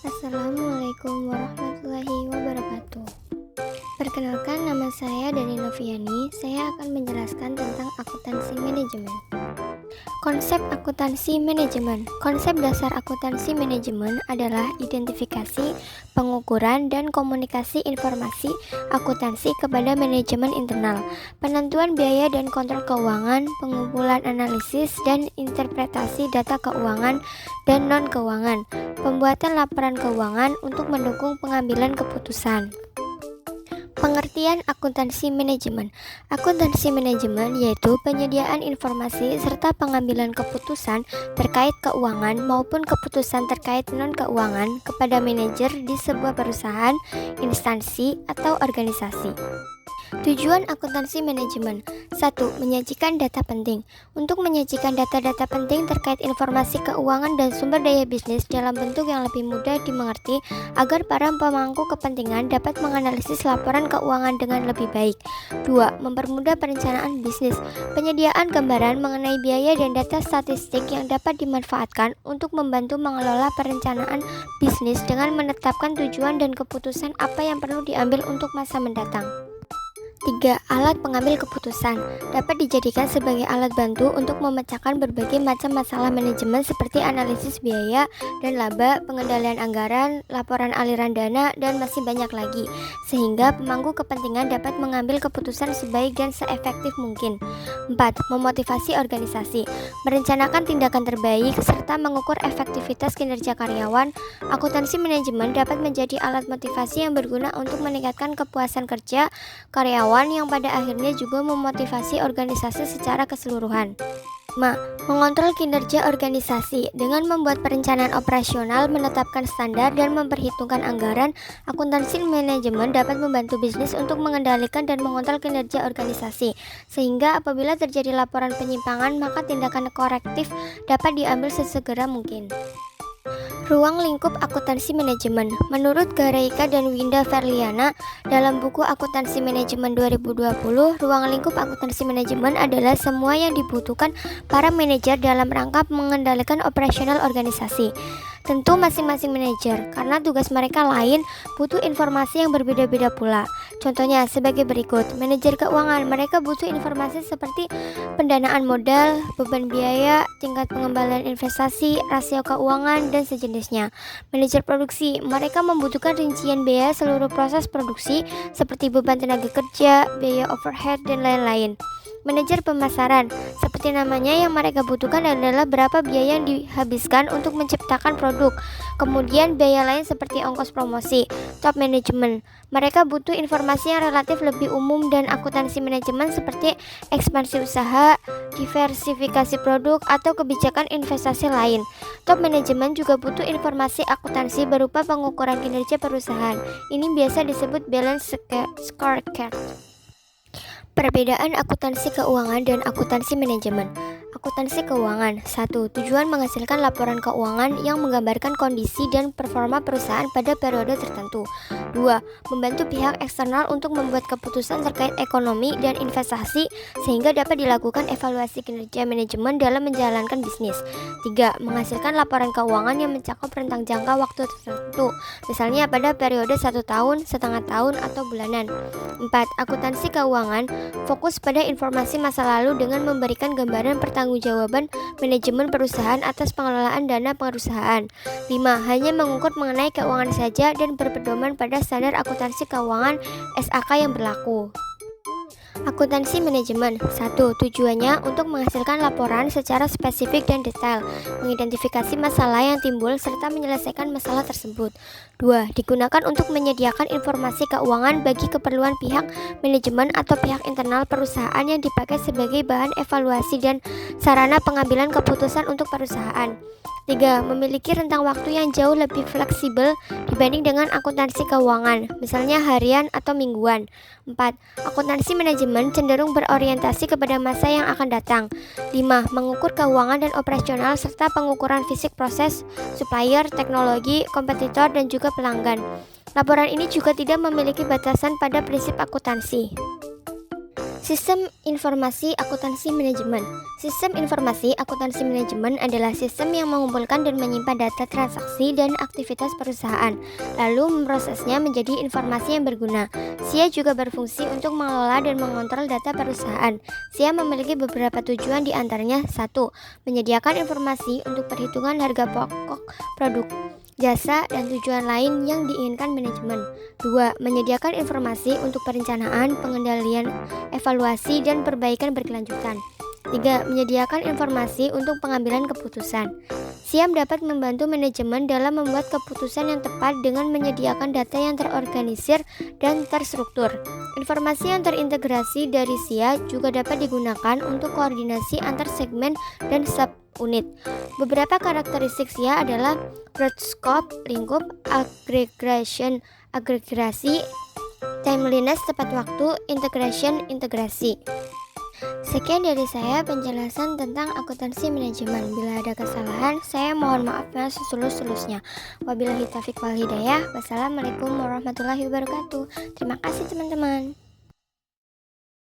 Assalamualaikum warahmatullahi wabarakatuh. Perkenalkan, nama saya Dani Noviani. Saya akan menjelaskan tentang akuntansi manajemen. Konsep akuntansi manajemen. Konsep dasar akuntansi manajemen adalah identifikasi, pengukuran, dan komunikasi informasi akuntansi kepada manajemen internal, penentuan biaya dan kontrol keuangan, pengumpulan analisis dan interpretasi data keuangan dan non-keuangan, pembuatan laporan keuangan untuk mendukung pengambilan keputusan. Pengertian akuntansi manajemen. Akuntansi manajemen yaitu penyediaan informasi serta pengambilan keputusan terkait keuangan maupun keputusan terkait non-keuangan kepada manajer di sebuah perusahaan, instansi, atau organisasi. Tujuan akuntansi manajemen. 1. Menyajikan data penting. Untuk menyajikan data-data penting terkait informasi keuangan dan sumber daya bisnis dalam bentuk yang lebih mudah dimengerti agar para pemangku kepentingan dapat menganalisis laporan keuangan dengan lebih baik. 2. Mempermudah perencanaan bisnis. Penyediaan gambaran mengenai biaya dan data statistik yang dapat dimanfaatkan untuk membantu mengelola perencanaan bisnis dengan menetapkan tujuan dan keputusan apa yang perlu diambil untuk masa mendatang. 3. Alat pengambil keputusan dapat dijadikan sebagai alat bantu untuk memecahkan berbagai macam masalah manajemen seperti analisis biaya dan laba, pengendalian anggaran, laporan aliran dana, dan masih banyak lagi, sehingga pemangku kepentingan dapat mengambil keputusan sebaik dan seefektif mungkin. 4. Memotivasi organisasi, merencanakan tindakan terbaik, serta mengukur efektivitas kinerja karyawan. Akuntansi manajemen dapat menjadi alat motivasi yang berguna untuk meningkatkan kepuasan kerja karyawan yang pada akhirnya juga memotivasi organisasi secara keseluruhan. 5. Mengontrol kinerja organisasi. Dengan membuat perencanaan operasional, menetapkan standar, dan memperhitungkan anggaran, akuntansi manajemen dapat membantu bisnis untuk mengendalikan dan mengontrol kinerja organisasi, sehingga apabila terjadi laporan penyimpangan, maka tindakan korektif dapat diambil sesegera mungkin. Ruang lingkup akuntansi manajemen. Menurut Garaika dan Winda Verliana dalam buku Akuntansi Manajemen 2020, ruang lingkup akuntansi manajemen adalah semua yang dibutuhkan para manajer dalam rangka mengendalikan operasional organisasi. Tentu masing-masing manajer, karena tugas mereka lain, butuh informasi yang berbeda-beda pula. Contohnya sebagai berikut. Manajer keuangan, mereka butuh informasi seperti pendanaan modal, beban biaya, tingkat pengembalian investasi, rasio keuangan, dan sejenisnya. Manajer produksi, mereka membutuhkan rincian biaya seluruh proses produksi seperti beban tenaga kerja, biaya overhead, dan lain-lain. Manajer pemasaran, seperti namanya, yang mereka butuhkan adalah berapa biaya yang dihabiskan untuk menciptakan produk. Kemudian biaya lain seperti ongkos promosi. Top management, mereka butuh informasi yang relatif lebih umum dan akuntansi manajemen seperti ekspansi usaha, diversifikasi produk, atau kebijakan investasi lain. Top management juga butuh informasi akuntansi berupa pengukuran kinerja perusahaan. Ini biasa disebut balance scorecard. Perbedaan akuntansi keuangan dan akuntansi manajemen. Akuntansi keuangan. 1. Tujuan menghasilkan laporan keuangan yang menggambarkan kondisi dan performa perusahaan pada periode tertentu. 2. Membantu pihak eksternal untuk membuat keputusan terkait ekonomi dan investasi sehingga dapat dilakukan evaluasi kinerja manajemen dalam menjalankan bisnis. 3. Menghasilkan laporan keuangan yang mencakup rentang jangka waktu tertentu, misalnya pada periode 1 tahun, setengah tahun, atau bulanan. 4. Akuntansi keuangan fokus pada informasi masa lalu dengan memberikan gambaran pertanggungjawaban manajemen perusahaan atas pengelolaan dana perusahaan. 5. Hanya mengukur mengenai keuangan saja dan berpedoman pada standar akuntansi keuangan SAK yang berlaku. Akuntansi manajemen. 1. Tujuannya untuk menghasilkan laporan secara spesifik dan detail, mengidentifikasi masalah yang timbul serta menyelesaikan masalah tersebut. 2. Digunakan untuk menyediakan informasi keuangan bagi keperluan pihak manajemen atau pihak internal perusahaan yang dipakai sebagai bahan evaluasi dan sarana pengambilan keputusan untuk perusahaan. 3. Memiliki rentang waktu yang jauh lebih fleksibel dibanding dengan akuntansi keuangan, misalnya harian atau mingguan. 4. Akuntansi manajemen cenderung berorientasi kepada masa yang akan datang. 5. Mengukur keuangan dan operasional serta pengukuran fisik proses, supplier, teknologi, kompetitor, dan juga pelanggan. Laporan ini juga tidak memiliki batasan pada prinsip akuntansi. Sistem Informasi Akuntansi Manajemen. Sistem Informasi Akuntansi Manajemen adalah sistem yang mengumpulkan dan menyimpan data transaksi dan aktivitas perusahaan, lalu memprosesnya menjadi informasi yang berguna. SIA juga berfungsi untuk mengelola dan mengontrol data perusahaan. SIA memiliki beberapa tujuan, di antaranya 1. Menyediakan informasi untuk perhitungan harga pokok produk, jasa, dan tujuan lain yang diinginkan manajemen. 2. Menyediakan informasi untuk perencanaan, pengendalian, evaluasi, dan perbaikan berkelanjutan. 3. Menyediakan informasi untuk pengambilan keputusan. SIA dapat membantu manajemen dalam membuat keputusan yang tepat dengan menyediakan data yang terorganisir dan terstruktur. Informasi yang terintegrasi dari SIA juga dapat digunakan untuk koordinasi antar segmen dan subunit. Beberapa karakteristik SIA adalah broad scope, lingkup, agregasi, timeliness, tepat waktu, integrasi. Sekian dari saya penjelasan tentang akuntansi manajemen. Bila ada kesalahan, saya mohon maaf yang sesulus-sulusnya. Wabillahi taufiq wal hidayah. Wassalamualaikum warahmatullahi wabarakatuh. Terima kasih teman-teman.